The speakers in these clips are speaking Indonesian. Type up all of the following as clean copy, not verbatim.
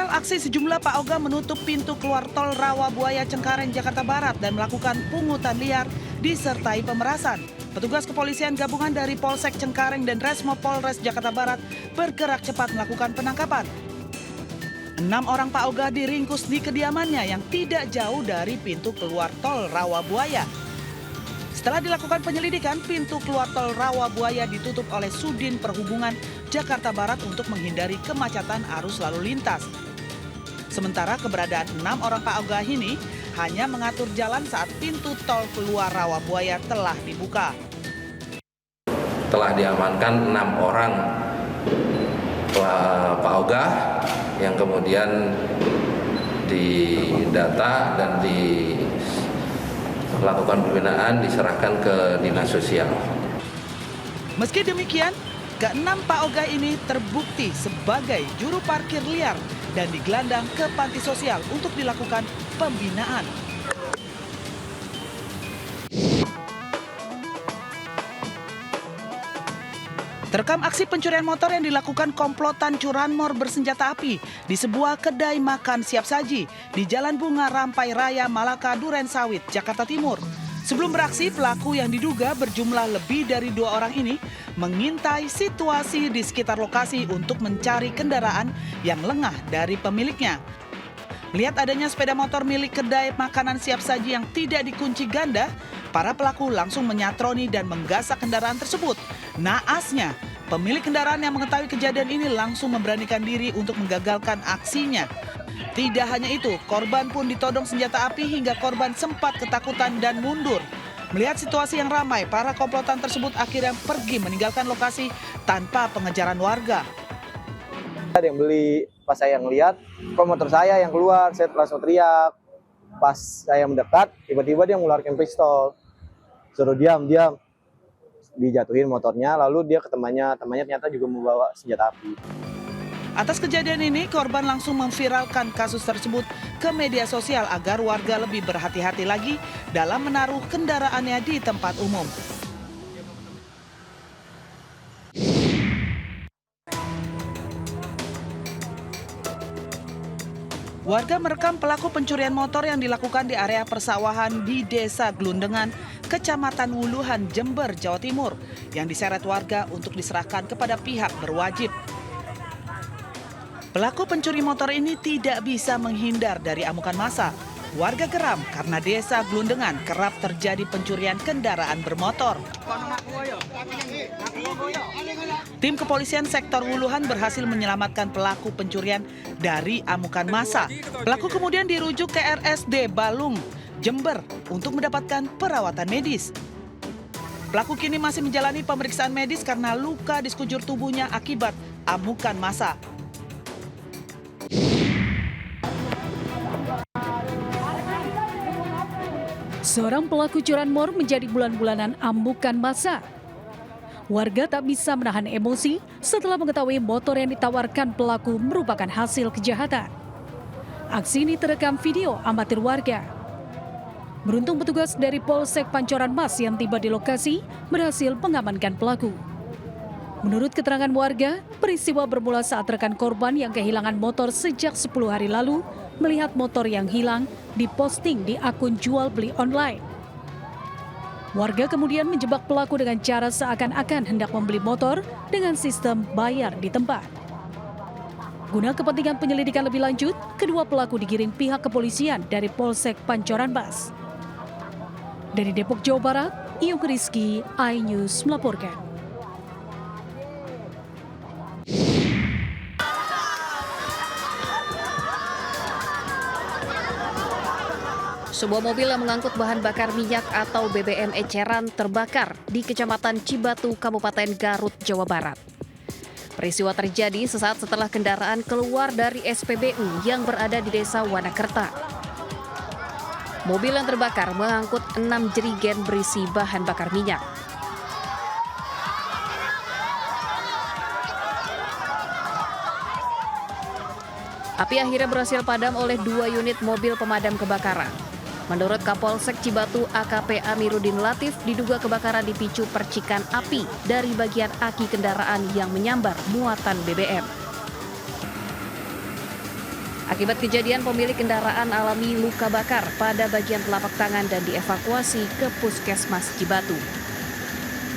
Inilah aksi sejumlah Pak Oga menutup pintu keluar tol Rawabuaya Cengkareng, Jakarta Barat dan melakukan pungutan liar disertai pemerasan. Petugas kepolisian gabungan dari Polsek Cengkareng dan Resmo Polres Jakarta Barat bergerak cepat melakukan penangkapan. 6 orang Pak Oga diringkus di kediamannya yang tidak jauh dari pintu keluar tol Rawabuaya. Setelah dilakukan penyelidikan, pintu keluar tol Rawabuaya ditutup oleh Sudin Perhubungan Jakarta Barat untuk menghindari kemacetan arus lalu lintas. Sementara keberadaan 6 orang Pak Oga ini hanya mengatur jalan saat pintu tol keluar Rawabuaya telah dibuka. Telah diamankan 6 orang Pak Oga yang kemudian didata dan dilakukan pembinaan, diserahkan ke Dinas Sosial. Meski demikian, ke-6 Pak Oga ini terbukti sebagai juru parkir liar dan digelandang ke panti sosial untuk dilakukan pembinaan. Terekam aksi pencurian motor yang dilakukan komplotan curanmor bersenjata api di sebuah kedai makan siap saji di Jalan Bunga Rampai Raya Malaka Duren Sawit, Jakarta Timur. Sebelum beraksi, pelaku yang diduga berjumlah lebih dari 2 orang ini mengintai situasi di sekitar lokasi untuk mencari kendaraan yang lengah dari pemiliknya. Melihat adanya sepeda motor milik kedai makanan siap saji yang tidak dikunci ganda, para pelaku langsung menyatroni dan menggasak kendaraan tersebut. Naasnya, pemilik kendaraan yang mengetahui kejadian ini langsung memberanikan diri untuk menggagalkan aksinya. Tidak hanya itu, korban pun ditodong senjata api hingga korban sempat ketakutan dan mundur. Melihat situasi yang ramai, para komplotan tersebut akhirnya pergi meninggalkan lokasi tanpa pengejaran warga. Ada yang beli, pas saya ngeliat, kok motor saya yang keluar, saya langsung teriak. Pas saya mendekat, tiba-tiba dia mengeluarkan pistol. Suruh diam. Dijatuhin motornya, lalu dia ke temannya ternyata juga membawa senjata api. Atas kejadian ini, korban langsung memviralkan kasus tersebut ke media sosial agar warga lebih berhati-hati lagi dalam menaruh kendaraannya di tempat umum. Warga merekam pelaku pencurian motor yang dilakukan di area persawahan di Desa Glundengan, Kecamatan Wuluhan, Jember, Jawa Timur, yang diseret warga untuk diserahkan kepada pihak berwajib. Pelaku pencuri motor ini tidak bisa menghindar dari amukan massa. Warga geram karena Desa Glundengan kerap terjadi pencurian kendaraan bermotor. Tim kepolisian sektor Wuluhan berhasil menyelamatkan pelaku pencurian dari amukan massa. Pelaku kemudian dirujuk ke RSD Balung, Jember untuk mendapatkan perawatan medis. Pelaku kini masih menjalani pemeriksaan medis karena luka di sekujur tubuhnya akibat amukan massa. Seorang pelaku curanmor menjadi bulan-bulanan amukan massa. Warga tak bisa menahan emosi setelah mengetahui motor yang ditawarkan pelaku merupakan hasil kejahatan. Aksi ini terekam video amatir warga. Beruntung petugas dari Polsek Pancoran Mas yang tiba di lokasi berhasil mengamankan pelaku. Menurut keterangan warga, peristiwa bermula saat rekan korban yang kehilangan motor sejak 10 hari lalu melihat motor yang hilang diposting di akun jual beli online. Warga kemudian menjebak pelaku dengan cara seakan-akan hendak membeli motor dengan sistem bayar di tempat. Guna kepentingan penyelidikan lebih lanjut, kedua pelaku digiring pihak kepolisian dari Polsek Pancoran Mas. Dari Depok, Jawa Barat, Iyung Rizky, iNews melaporkan. Sebuah mobil yang mengangkut bahan bakar minyak atau BBM eceran terbakar di Kecamatan Cibatu, Kabupaten Garut, Jawa Barat. Peristiwa terjadi sesaat setelah kendaraan keluar dari SPBU yang berada di Desa Wanakerta. Mobil yang terbakar mengangkut 6 jerigen berisi bahan bakar minyak. Api akhirnya berhasil padam oleh 2 unit mobil pemadam kebakaran. Menurut Kapolsek Cibatu AKP Amiruddin Latif, diduga kebakaran dipicu percikan api dari bagian aki kendaraan yang menyambar muatan BBM. Akibat kejadian, pemilik kendaraan alami luka bakar pada bagian telapak tangan dan dievakuasi ke Puskesmas Cibatu.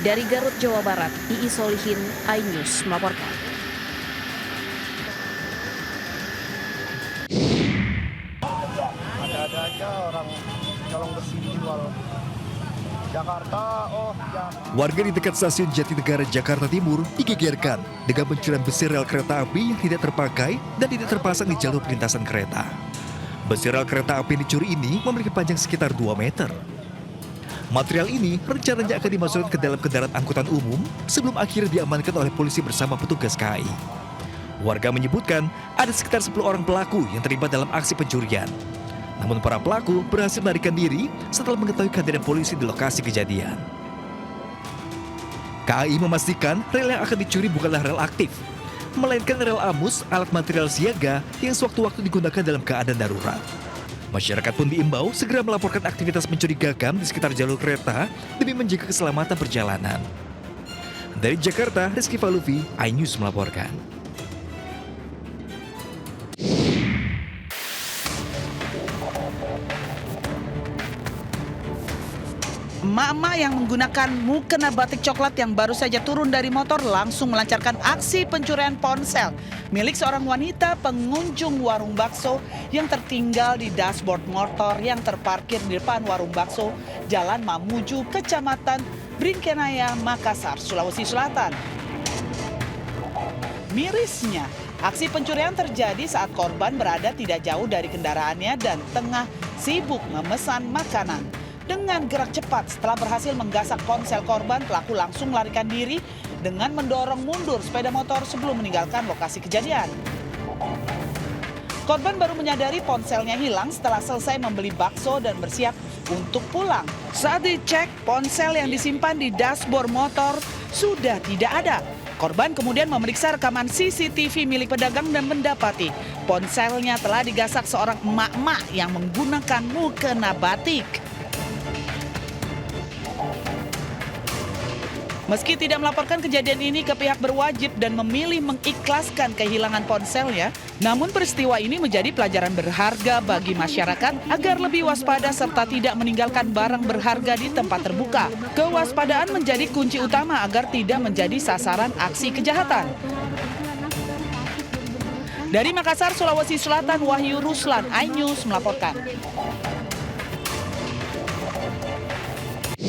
Dari Garut, Jawa Barat, Iis Solihin, iNews melaporkan. Ada aja orang colong besi jual Jakarta, Warga di dekat stasiun Jatinegara, Jakarta Timur digegerkan dengan pencurian besi rel kereta api yang tidak terpakai dan tidak terpasang di jalur perlintasan kereta. Besi rel kereta api yang dicuri ini memiliki panjang sekitar 2 meter. Material ini rencananya akan dimasukkan ke dalam kendaraan angkutan umum sebelum akhirnya diamankan oleh polisi bersama petugas KAI. Warga menyebutkan ada sekitar 10 orang pelaku yang terlibat dalam aksi pencurian. Namun para pelaku berhasil melarikan diri setelah mengetahui kehadiran polisi di lokasi kejadian. KAI memastikan rel yang akan dicuri bukanlah rel aktif, melainkan rel amus, alat material siaga yang sewaktu-waktu digunakan dalam keadaan darurat. Masyarakat pun diimbau segera melaporkan aktivitas mencurigakan di sekitar jalur kereta demi menjaga keselamatan perjalanan. Dari Jakarta, Rizky Falufi, iNews melaporkan. Emak-emak yang menggunakan mukena batik coklat yang baru saja turun dari motor langsung melancarkan aksi pencurian ponsel milik seorang wanita pengunjung warung bakso yang tertinggal di dashboard motor yang terparkir di depan warung bakso Jalan Mamuju, Kecamatan Bringkenaya, Makassar, Sulawesi Selatan. Mirisnya, aksi pencurian terjadi saat korban berada tidak jauh dari kendaraannya dan tengah sibuk memesan makanan. Dengan gerak cepat setelah berhasil menggasak ponsel korban, pelaku langsung melarikan diri dengan mendorong mundur sepeda motor sebelum meninggalkan lokasi kejadian. Korban baru menyadari ponselnya hilang setelah selesai membeli bakso dan bersiap untuk pulang. Saat dicek, ponsel yang disimpan di dashboard motor sudah tidak ada. Korban kemudian memeriksa rekaman CCTV milik pedagang dan mendapati ponselnya telah digasak seorang emak-emak yang menggunakan mukena batik. Meski tidak melaporkan kejadian ini ke pihak berwajib dan memilih mengikhlaskan kehilangan ponselnya, namun peristiwa ini menjadi pelajaran berharga bagi masyarakat agar lebih waspada serta tidak meninggalkan barang berharga di tempat terbuka. Kewaspadaan menjadi kunci utama agar tidak menjadi sasaran aksi kejahatan. Dari Makassar, Sulawesi Selatan, Wahyu Ruslan, iNews melaporkan.